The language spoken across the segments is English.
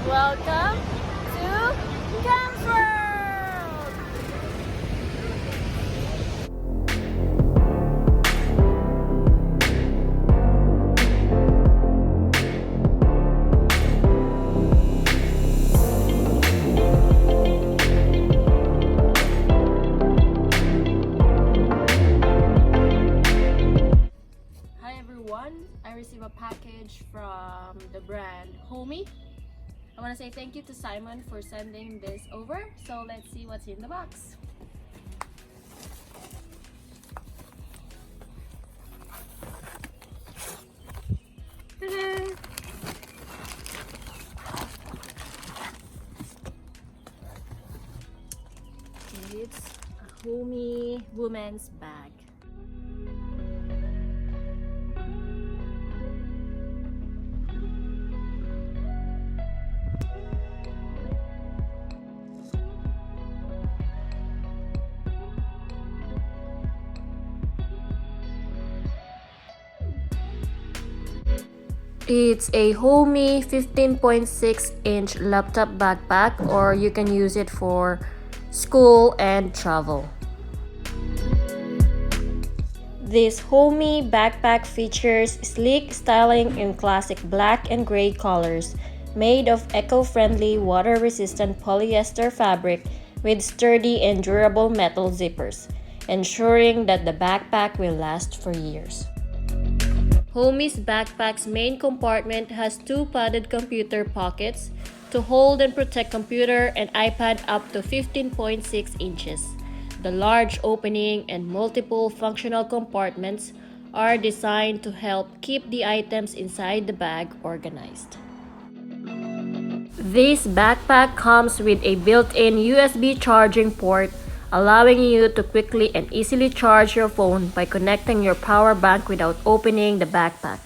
Welcome to Cam's World! Hi everyone, I received a package from the brand HOMIEE. I want to say thank you to Simon for sending this over. So let's see what's in the box. Ta-da! It's a HOMIEE women's bag. It's a HOMIEE 15.6 inch laptop backpack, or you can use it for school and travel. This HOMIEE backpack features sleek styling in classic black and gray colors, made of eco-friendly water-resistant polyester fabric with sturdy and durable metal zippers, ensuring that the backpack will last for years. HOMIEE's backpack's main compartment has two padded computer pockets to hold and protect computer and iPad up to 15.6 inches. The large opening and multiple functional compartments are designed to help keep the items inside the bag organized. This backpack comes with a built-in USB charging port, allowing you to quickly and easily charge your phone by connecting your power bank without opening the backpack.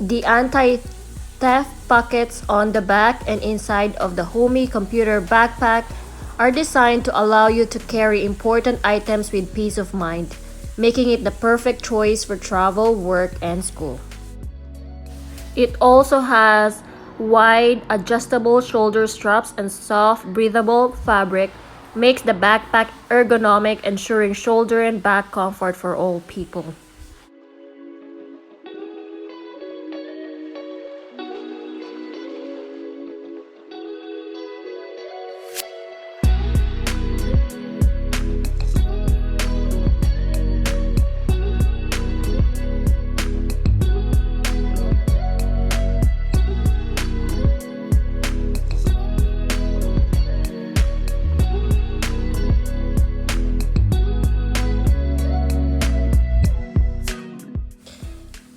The anti-theft pockets on the back and inside of the HOMIEE computer backpack are designed to allow you to carry important items with peace of mind, making it the perfect choice for travel, work, and school. It also has wide adjustable shoulder straps and soft breathable fabric makes the backpack ergonomic, ensuring shoulder and back comfort for all people.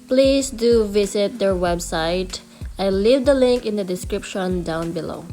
Please do visit their website. I'll leave the link in the description down below.